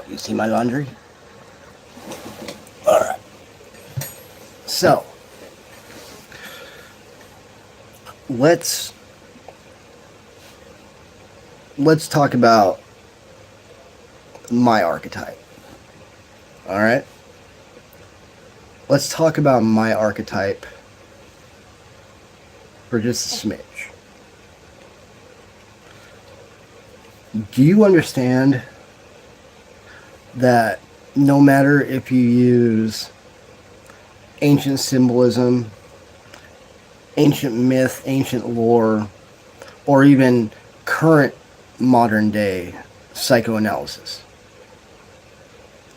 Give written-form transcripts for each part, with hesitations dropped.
You see my laundry? Alright. So, let's talk about my archetype. Alright? Let's talk about my archetype for just a smidge. Do you understand that no matter if you use ancient symbolism, ancient myth, ancient lore, or even current modern day psychoanalysis,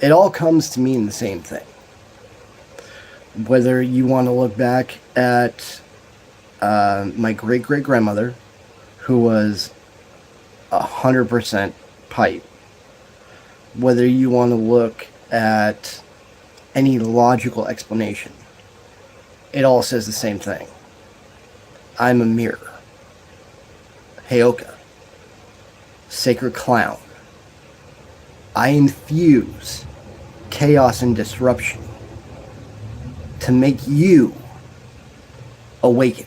it all comes to mean the same thing? Whether you want to look back at my great-great-grandmother, who was 100% pipe, whether you want to look at any logical explanation, it all says the same thing. I'm a mirror. Heyoka. Sacred clown. I infuse chaos and disruption to make you awaken.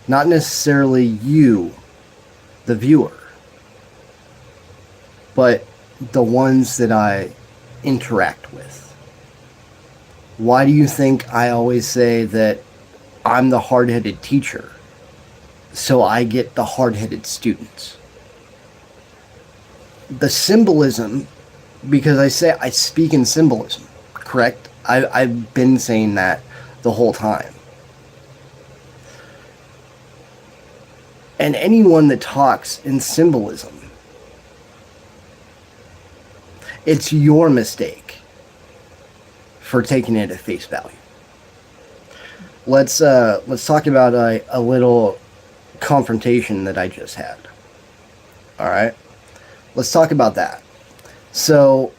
Not necessarily you, the viewer, but the ones that I interact with. Why do you think I always say that I'm the hard-headed teacher, so I get the hard-headed students? The symbolism, because I speak in symbolism, correct? I've been saying that the whole time. And anyone that talks in symbolism, it's your mistake for taking it at face value. Let's talk about a little confrontation that I just had. All right, let's talk about that. So,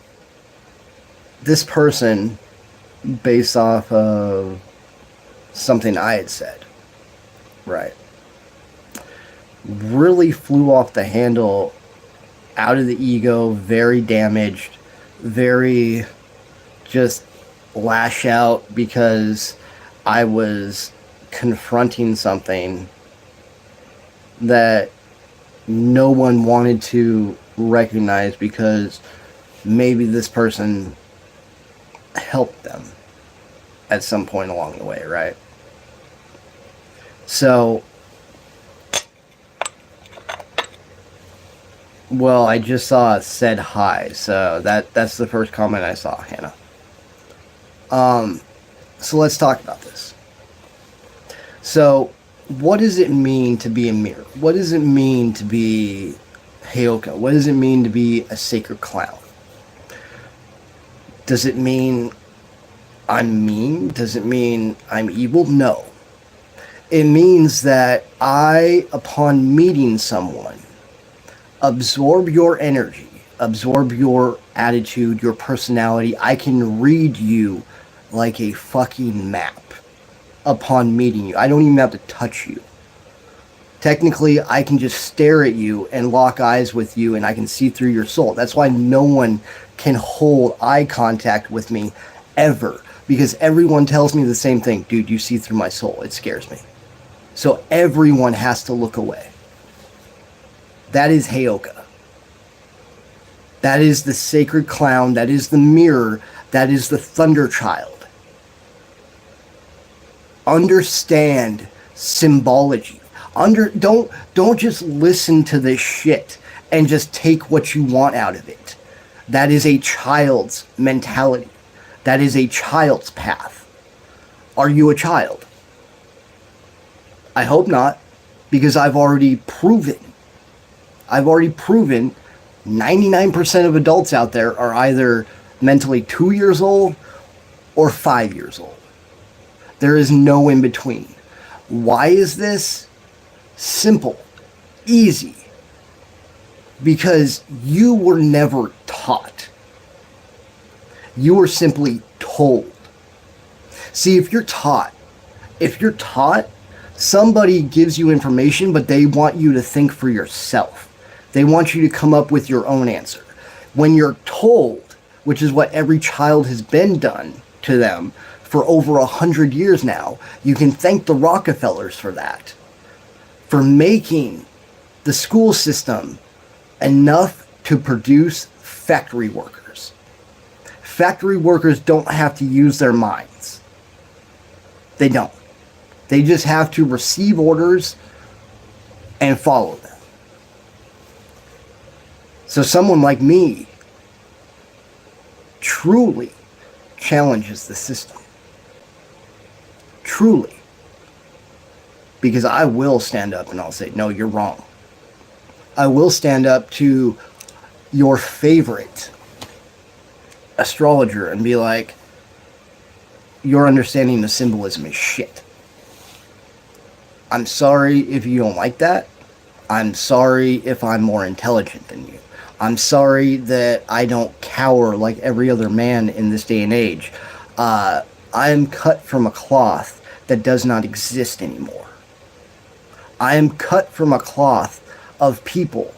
this person, based off of something I had said, right, really flew off the handle, out of the ego, very damaged, very just lash out because I was confronting something that no one wanted to recognize because maybe this person helped them at some point along the way, right? So, well, I just saw it said hi, so that's the first comment I saw, Hannah. So let's talk about this. So, what does it mean to be a mirror? What does it mean to be Heyoka? What does it mean to be a sacred clown? Does it mean I'm mean? Does it mean I'm evil? No. It means that I, upon meeting someone, absorb your energy, absorb your attitude, your personality. I can read you like a fucking map upon meeting you. I don't even have to touch you. Technically, I can just stare at you and lock eyes with you, and I can see through your soul. That's why no one can hold eye contact with me ever, because everyone tells me the same thing. Dude, you see through my soul. It scares me. So everyone has to look away. That is Heyoka. That is the sacred clown. That is the mirror. That is the thunder child. Understand symbology. Don't just listen to this shit and just take what you want out of it. That is a child's mentality. That is a child's path. Are you a child? I hope not, because I've already proven 99% of adults out there are either mentally 2 years old or 5 years old. There is no in between. Why is this? Simple. Easy. Because you were never taught. You were simply told. See, if you're taught, somebody gives you information, but they want you to think for yourself. They want you to come up with your own answer. when you're told, which is what every child has been done to them for over 100 years now. You can thank the Rockefellers for that, for making the school system enough to produce factory workers. Factory workers don't have to use their minds. They don't. They just have to receive orders and follow them. So someone like me truly challenges the system. Truly. Because I will stand up and I'll say, no, you're wrong. I will stand up to your favorite astrologer and be like, your understanding of symbolism is shit. I'm sorry if you don't like that. I'm sorry if I'm more intelligent than you. I'm sorry that I don't cower like every other man in this day and age. I am cut from a cloth that does not exist anymore. I am cut from a cloth of people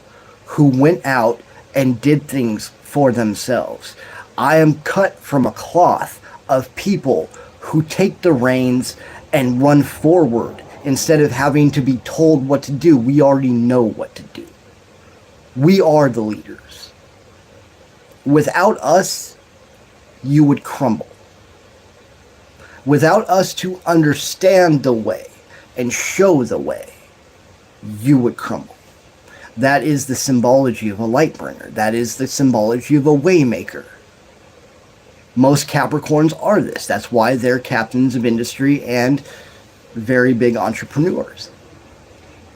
who went out and did things for themselves. I am cut from a cloth of people who take the reins and run forward instead of having to be told what to do. We already know what to do. We are the leaders. Without us, you would crumble. Without us to understand the way and show the way, you would crumble. That is the symbology of a light bringer. That is the symbology of a waymaker. Most Capricorns are this. That's why they're captains of industry and very big entrepreneurs.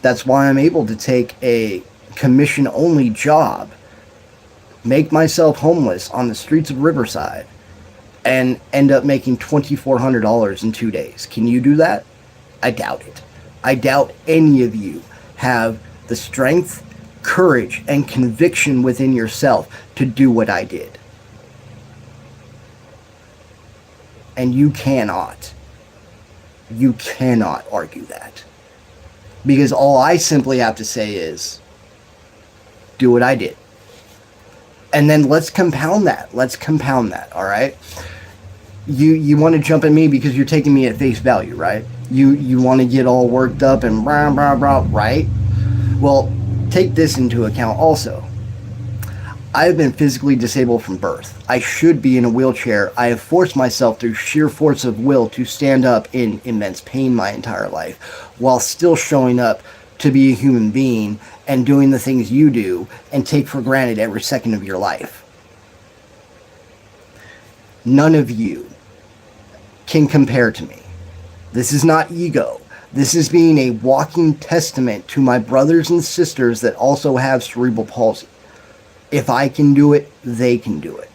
That's why I'm able to take a commission-only job, make myself homeless on the streets of Riverside, and end up making $2,400 in 2 days. Can you do that? I doubt it. I doubt any of you have the strength, courage, and conviction within yourself to do what I did. And you cannot argue that. Because all I simply have to say is, do what I did. And then let's compound that. All right? You want to jump at me because you're taking me at face value, right? You want to get all worked up and rah, rah, rah, right? Well, take this into account also. I have been physically disabled from birth. I should be in a wheelchair. I have forced myself through sheer force of will to stand up in immense pain my entire life, while still showing up to be a human being and doing the things you do and take for granted every second of your life. None of you can compare to me. This is not ego. This is being a walking testament to my brothers and sisters that also have cerebral palsy. If I can do it, they can do it.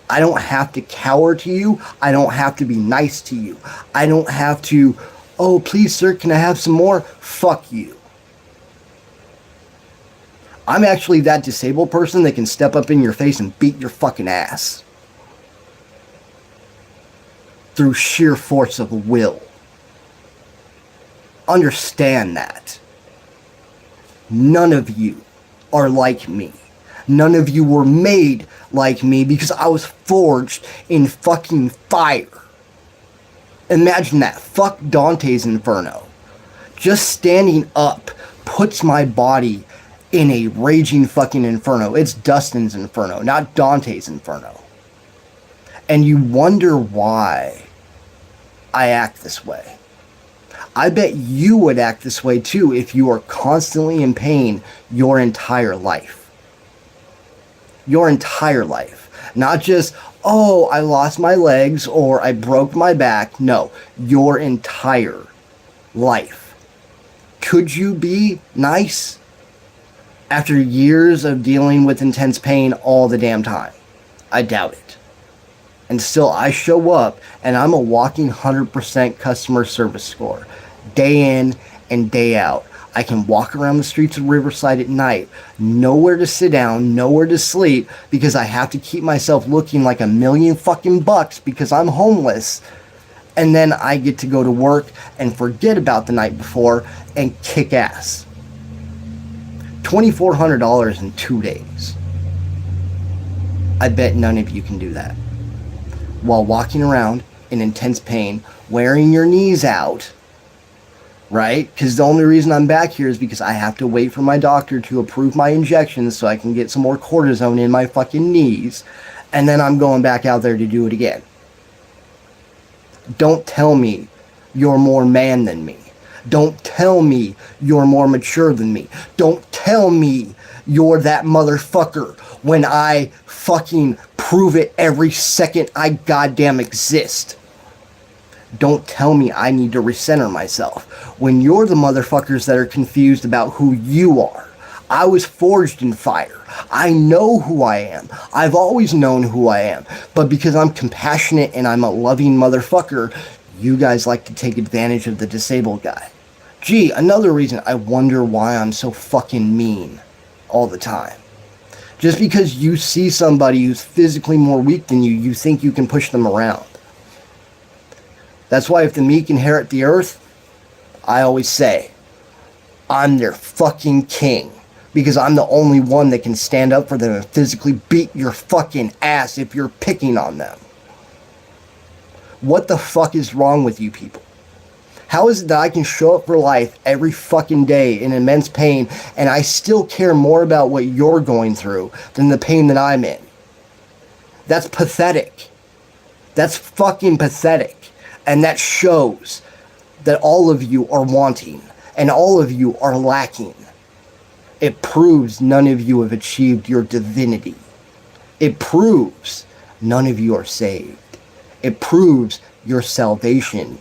I don't have to cower to you. I don't have to be nice to you. I don't have to, oh, please, sir, can I have some more? Fuck you. I'm actually that disabled person that can step up in your face and beat your fucking ass. Through sheer force of will. Understand that. None of you are like me. None of you were made like me because I was forged in fucking fire. Imagine that. Fuck Dante's Inferno. Just standing up puts my body in a raging fucking inferno. It's Dustin's Inferno, not Dante's Inferno. And you wonder why I act this way. I bet you would act this way too if you are constantly in pain your entire life. Your entire life. Not just, oh, I lost my legs or I broke my back. No, your entire life. Could you be nice after years of dealing with intense pain all the damn time? I doubt it. And still, I show up and I'm a walking 100% customer service score. Day in and day out. I can walk around the streets of Riverside at night, nowhere to sit down, nowhere to sleep, because I have to keep myself looking like $1,000,000 fucking bucks because I'm homeless. And then I get to go to work and forget about the night before and kick ass. $2,400 in 2 days. I bet none of you can do that. While walking around in intense pain, wearing your knees out, right? Because the only reason I'm back here is because I have to wait for my doctor to approve my injections so I can get some more cortisone in my fucking knees. And then I'm going back out there to do it again. Don't tell me you're more man than me. Don't tell me you're more mature than me. Don't tell me you're that motherfucker when I fucking prove it every second I goddamn exist. Don't tell me I need to recenter myself when you're the motherfuckers that are confused about who you are. I was forged in fire. I know who I am. I've always known who I am. But because I'm compassionate and I'm a loving motherfucker, you guys like to take advantage of the disabled guy. Gee, another reason I wonder why I'm so fucking mean all the time. Just because you see somebody who's physically more weak than you, you think you can push them around. That's why if the meek inherit the earth, I always say, I'm their fucking king. Because I'm the only one that can stand up for them and physically beat your fucking ass if you're picking on them. What the fuck is wrong with you people? How is it that I can show up for life every fucking day in immense pain and I still care more about what you're going through than the pain that I'm in? That's pathetic. That's fucking pathetic. And that shows that all of you are wanting and all of you are lacking. It proves none of you have achieved your divinity. It proves none of you are saved. It proves your salvation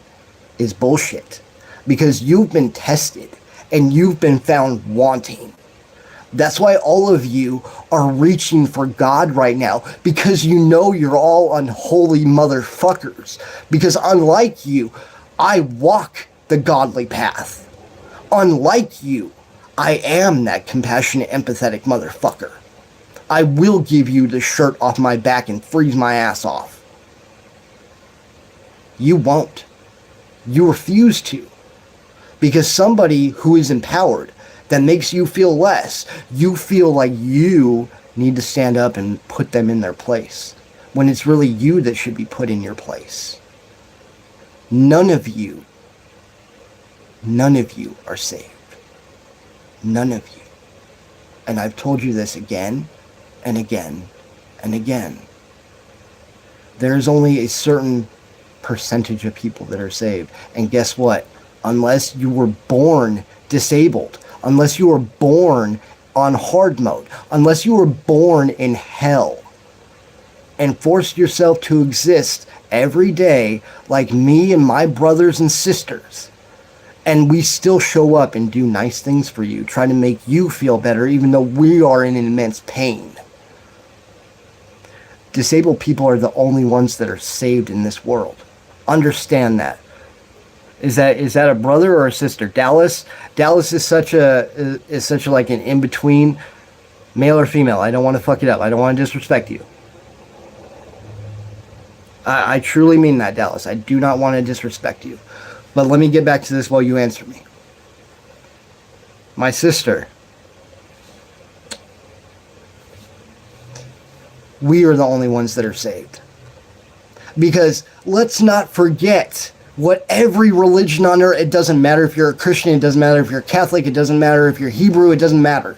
is bullshit. Because you've been tested and you've been found wanting. That's why all of you are reaching for God right now, because you know you're all unholy motherfuckers. Because unlike you, I walk the godly path. Unlike you, I am that compassionate, empathetic motherfucker. I will give you the shirt off my back and freeze my ass off. You won't. You refuse to. Because somebody who is empowered, that makes you feel less, you feel like you need to stand up and put them in their place, when it's really you that should be put in your place. None of you are saved. None of you. And I've told you this again and again and again. There's only a certain percentage of people that are saved. And guess what? Unless you were born disabled, unless you were born on hard mode, unless you were born in hell and forced yourself to exist every day like me and my brothers and sisters, and we still show up and do nice things for you, try to make you feel better even though we are in immense pain. Disabled people are the only ones that are saved in this world. Understand that. Is that a brother or a sister? Dallas is such a like an in between, male or female. I don't want to fuck it up. I don't want to disrespect you. I truly mean that, Dallas. I do not want to disrespect you. But let me get back to this while you answer me. My sister. We are the only ones that are saved. Because let's not forget what every religion on earth, it doesn't matter if you're a Christian, it doesn't matter if you're Catholic, it doesn't matter if you're Hebrew, it doesn't matter.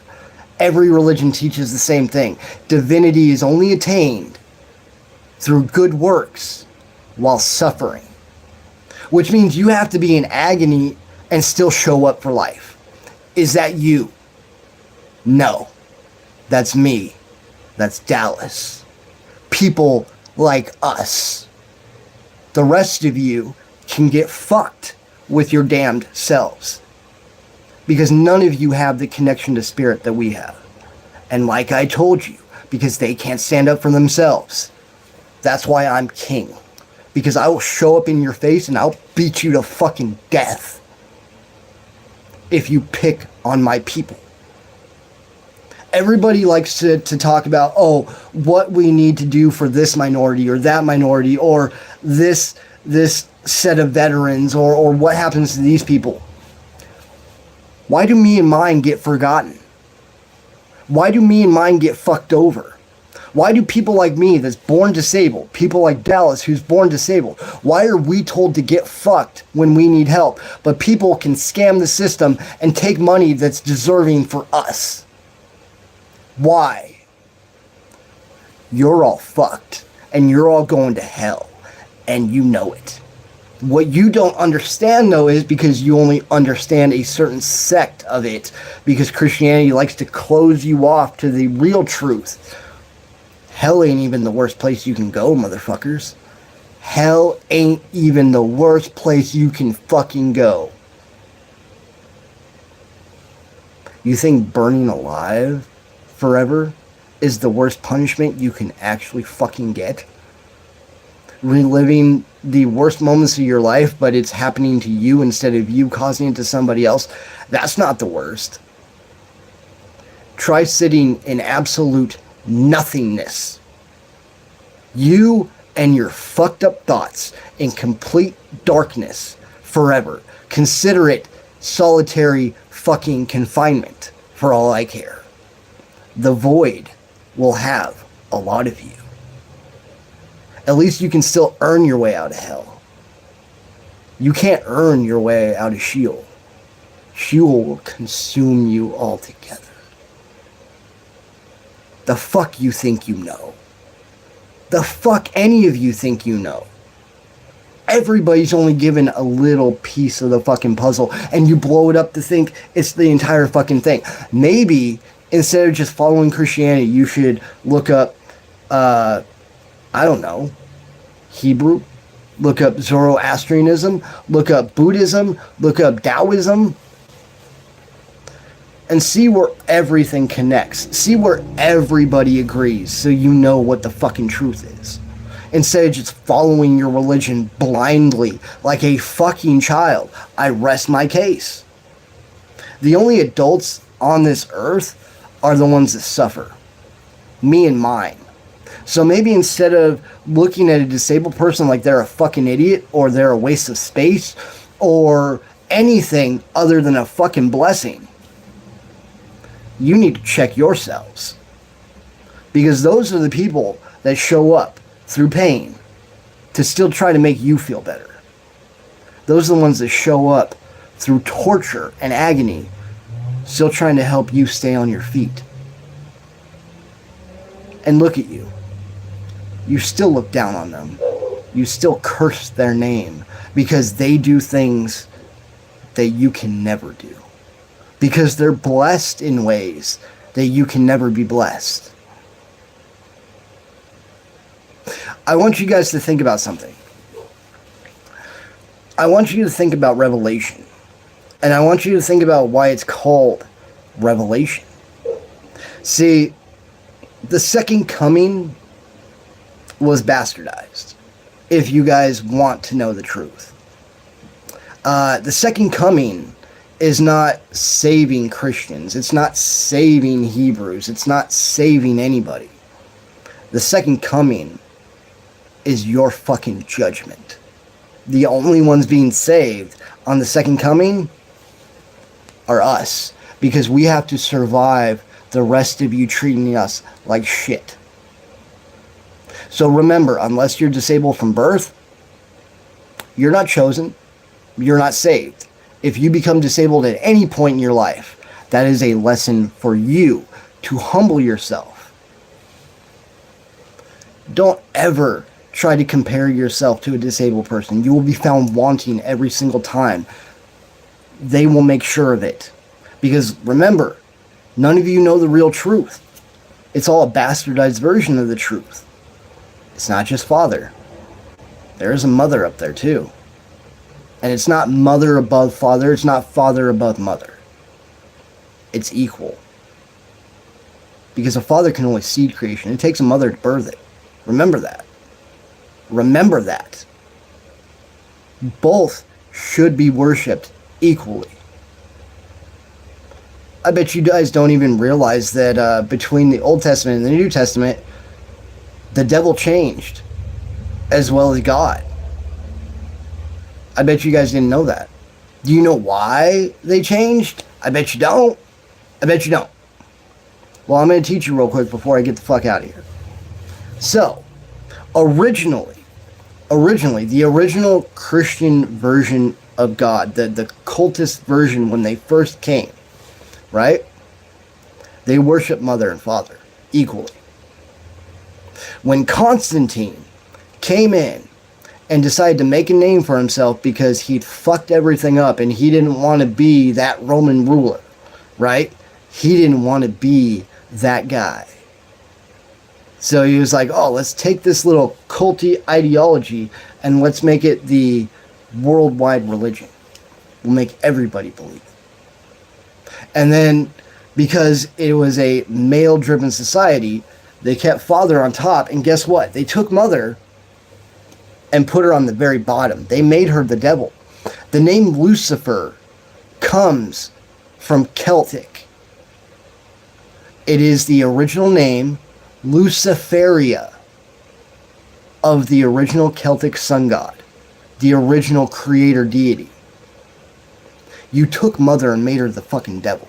Every religion teaches the same thing. Divinity is only attained through good works while suffering. Which means you have to be in agony and still show up for life. Is that you? No. That's me. That's Dallas. People like us. The rest of you can get fucked with your damned selves. Because none of you have the connection to spirit that we have. And like I told you, because they can't stand up for themselves. That's why I'm king. Because I will show up in your face and I'll beat you to fucking death. If you pick on my people. Everybody likes to talk about, oh, what we need to do for this minority or that minority or this set of veterans or what happens to these people. Why do me and mine get forgotten? Why do me and mine get fucked over? Why do people like me that's born disabled, people like Dallas who's born disabled, why are we told to get fucked when we need help, but people can scam the system and take money that's deserving for us? Why? You're all fucked, and you're all going to hell, and you know it. What you don't understand, though, is because you only understand a certain sect of it, because Christianity likes to close you off to the real truth. Hell ain't even the worst place you can go, motherfuckers. Hell ain't even the worst place you can fucking go. You think burning alive forever is the worst punishment you can actually fucking get? Reliving the worst moments of your life, but it's happening to you instead of you causing it to somebody else, that's not the worst. Try sitting in absolute nothingness. You and your fucked up thoughts in complete darkness forever. Consider it solitary fucking confinement for all I care. The void will have a lot of you. At least you can still earn your way out of hell. You can't earn your way out of Sheol. Sheol will consume you altogether. The fuck you think you know? The fuck any of you think you know? Everybody's only given a little piece of the fucking puzzle, and you blow it up to think it's the entire fucking thing. Maybe instead of just following Christianity, you should look up, I don't know, Hebrew, look up Zoroastrianism, look up Buddhism, look up Taoism, and see where everything connects. See where everybody agrees, so you know what the fucking truth is. Instead of just following your religion blindly like a fucking child. I rest my case. The only adults on this earth are the ones that suffer. Me and mine. So maybe instead of looking at a disabled person like they're a fucking idiot, or they're a waste of space, or anything other than a fucking blessing, you need to check yourselves. Because those are the people that show up through pain to still try to make you feel better. Those are the ones that show up through torture and agony, still trying to help you stay on your feet. And look at you. You still look down on them. You still curse their name because they do things that you can never do. Because they're blessed in ways that you can never be blessed. I want you guys to think about something. I want you to think about Revelation. And I want you to think about why it's called Revelation. See, the second coming was bastardized, if you guys want to know the truth. The second coming is not saving Christians. It's not saving Hebrews. It's not saving anybody. The second coming is your fucking judgment. The only ones being saved on the second coming are us, because we have to survive the rest of you treating us like shit. So remember, unless you're disabled from birth, you're not chosen, you're not saved. If you become disabled at any point in your life, that is a lesson for you to humble yourself. Don't ever try to compare yourself to a disabled person. You will be found wanting every single time. They will make sure of it. Because remember, none of you know the real truth. It's all a bastardized version of the truth. It's not just father. There is a mother up there too. And it's not mother above father. It's not father above mother. It's equal. Because a father can only seed creation. It takes a mother to birth it. Remember that. Remember that. Both should be worshipped equally. I bet you guys don't even realize that between the Old Testament and the New Testament, the devil changed as well as God. I bet you guys didn't know that. Do you know why they changed? I bet you don't. I bet you don't. Well, I'm going to teach you real quick before I get the fuck out of here. So, originally, the original Christian version of God, the cultist version when they first came, right? They worship mother and father equally. When Constantine came in and decided to make a name for himself because he'd fucked everything up and he didn't want to be that Roman ruler, right? He didn't want to be that guy. So he was like, oh, let's take this little culty ideology and let's make it the worldwide religion. We'll make everybody believe it. And then, because it was a male-driven society, they kept father on top, and guess what? They took mother and put her on the very bottom. They made her the devil. The name Lucifer comes from Celtic. It is the original name, Luciferia, of the original Celtic sun god, the original creator deity. You took mother and made her the fucking devil.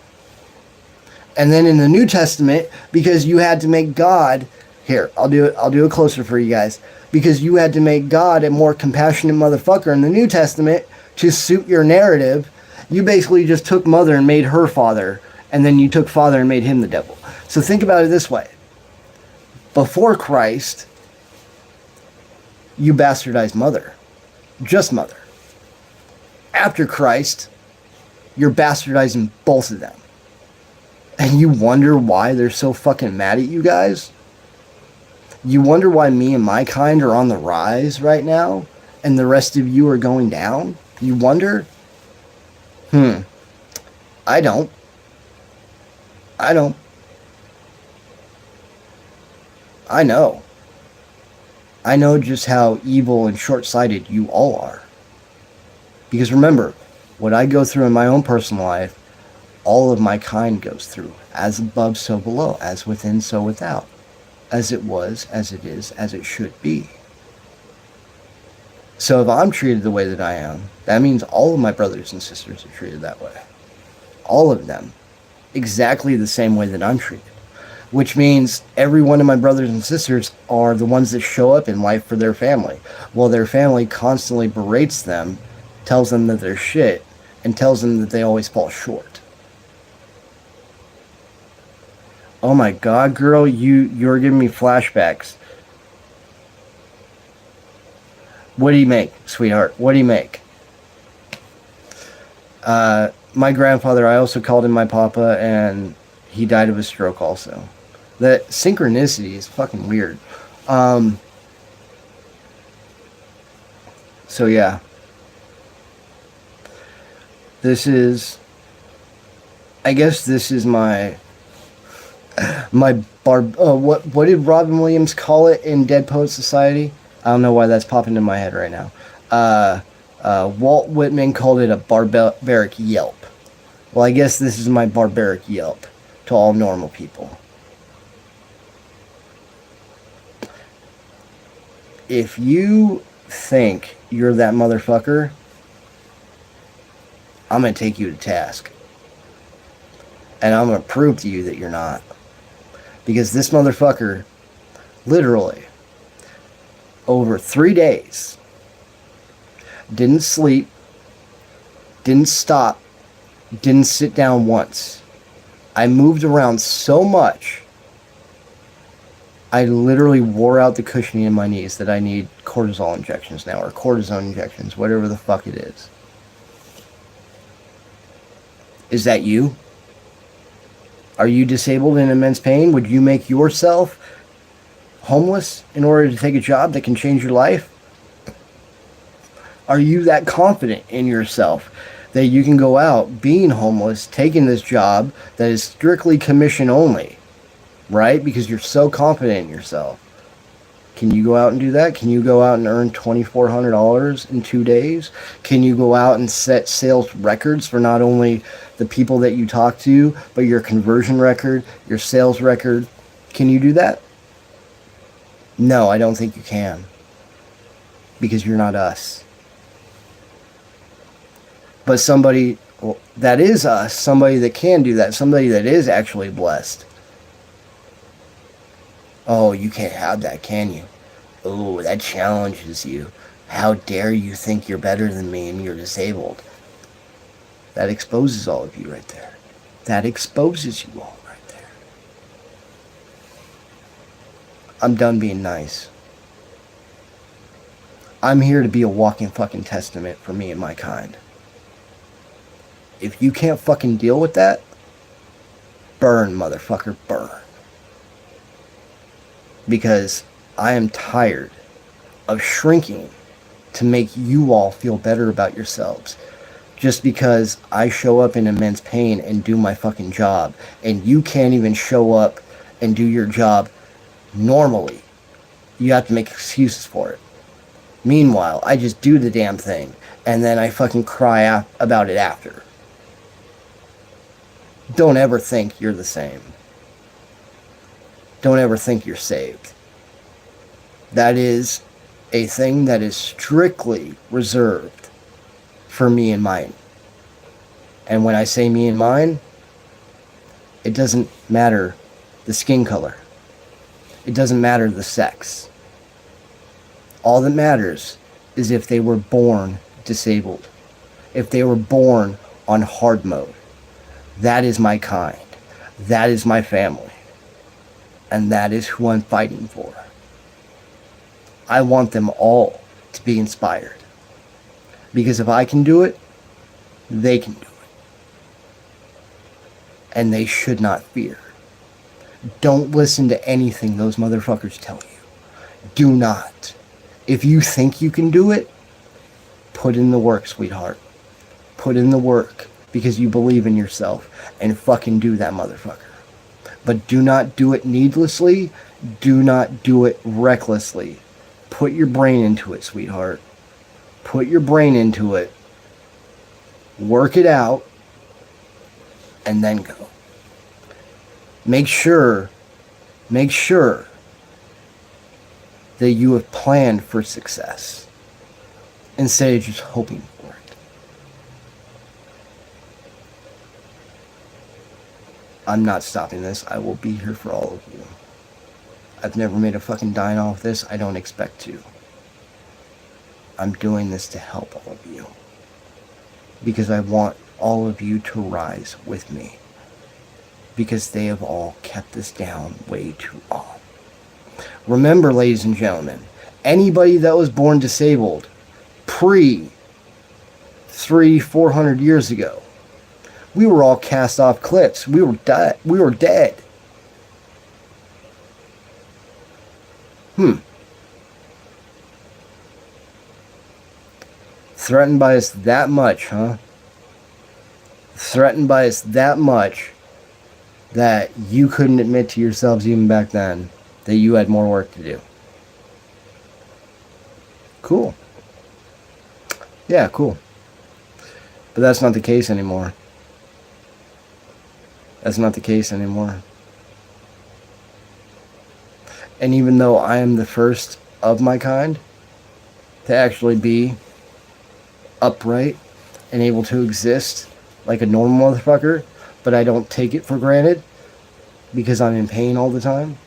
And then in the New Testament, because you had to make God, here, I'll do it closer for you guys, because you had to make God a more compassionate motherfucker in the New Testament to suit your narrative, you basically just took mother and made her father, and then you took father and made him the devil. So think about it this way. Before Christ, you bastardized mother. Just mother. After Christ, you're bastardizing both of them. And you wonder why they're so fucking mad at you guys? You wonder why me and my kind are on the rise right now, and the rest of you are going down? You wonder? I don't. I know. I know just how evil and short-sighted you all are. Because remember, what I go through in my own personal life, all of my kind goes through. As above, so below. As within, so without. As it was, as it is, as it should be. So if I'm treated the way that I am, that means all of my brothers and sisters are treated that way. All of them. Exactly the same way that I'm treated. Which means every one of my brothers and sisters are the ones that show up in life for their family. While their family constantly berates them, tells them that they're shit, and tells them that they always fall short. Oh my God, girl, you're giving me flashbacks. What do you make, sweetheart? What do you make? My grandfather, I also called him my papa, and he died of a stroke also. That synchronicity is fucking weird. So yeah. I guess this is my what did Robin Williams call it in Dead Poets Society? I don't know why that's popping in my head right now. Walt Whitman called it a barbaric yelp. Well, I guess this is my barbaric yelp to all normal people. If you think you're that motherfucker, I'm going to take you to task. And I'm going to prove to you that you're not. Because this motherfucker, literally, over 3 days, didn't sleep, didn't stop, didn't sit down once. I moved around so much, I literally wore out the cushioning in my knees that I need cortisol injections now, or cortisone injections, whatever the fuck it is. Is that you? Are you disabled in immense pain? Would you make yourself homeless in order to take a job that can change your life? Are you that confident in yourself that you can go out being homeless, taking this job that is strictly commission only, right? Because you're so confident in yourself. Can you go out and do that? Can you go out and earn $2,400 in 2 days? Can you go out and set sales records for not only the people that you talk to, but your conversion record, your sales record? Can you do that? No, I don't think you can. Because you're not us. But somebody that is us, somebody that can do that, somebody that is actually blessed. Oh, you can't have that, can you? Oh, that challenges you. How dare you think you're better than me and you're disabled? That exposes all of you right there. That exposes you all right there. I'm done being nice. I'm here to be a walking fucking testament for me and my kind. If you can't fucking deal with that, burn, motherfucker, burn. Because I am tired of shrinking to make you all feel better about yourselves. Just because I show up in immense pain and do my fucking job, and you can't even show up and do your job normally. You have to make excuses for it. Meanwhile, I just do the damn thing, and then I fucking cry about it after. Don't ever think you're the same. Don't ever think you're saved. That is a thing that is strictly reserved for me and mine. And when I say me and mine, it doesn't matter the skin color. It doesn't matter the sex. All that matters is if they were born disabled. If they were born on hard mode. That is my kind. That is my family. And that is who I'm fighting for. I want them all to be inspired. Because if I can do it, they can do it. And they should not fear. Don't listen to anything those motherfuckers tell you. Do not. If you think you can do it, put in the work, sweetheart. Put in the work because you believe in yourself and fucking do that, motherfucker. But do not do it needlessly. Do not do it recklessly. Put your brain into it, sweetheart. Put your brain into it. Work it out. And then go. Make sure that you have planned for success instead of just hoping for it. I'm not stopping this. I will be here for all of you. I've never made a fucking dime off this. I don't expect to. I'm doing this to help all of you. Because I want all of you to rise with me. Because they have all kept this down way too long. Remember, ladies and gentlemen, anybody that was born disabled pre 300-400 years ago, we were all cast off cliffs. We were dead. Threatened by us that much, huh? Threatened by us that much that you couldn't admit to yourselves even back then that you had more work to do. Cool. Yeah, cool. But that's not the case anymore. That's not the case anymore. And even though I am the first of my kind to actually be upright and able to exist like a normal motherfucker, but I don't take it for granted because I'm in pain all the time.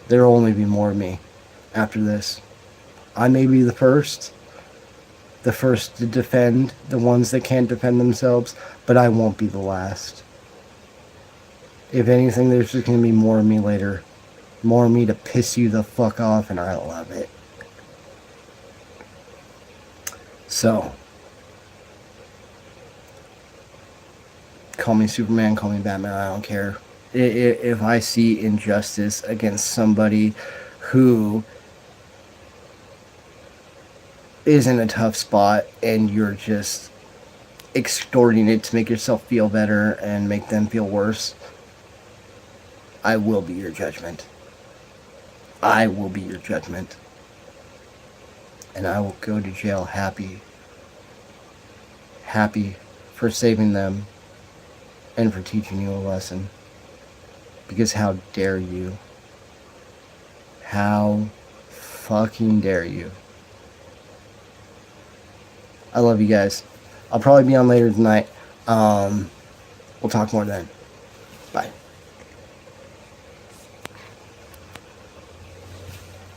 There will only be more of me after this. I may be the first to defend the ones that can't defend themselves, but I won't be the last. If anything, there's just going to be more of me later. More of me to piss you the fuck off, and I love it. So, call me Superman, call me Batman, I don't care. If I see injustice against somebody who is in a tough spot and you're just extorting it to make yourself feel better and make them feel worse, I will be your judgment. I will be your judgment. And I will go to jail happy for saving them and for teaching you a lesson. Because how dare you? How fucking dare you? I love you guys. I'll probably be on later tonight. We'll talk more then. Bye.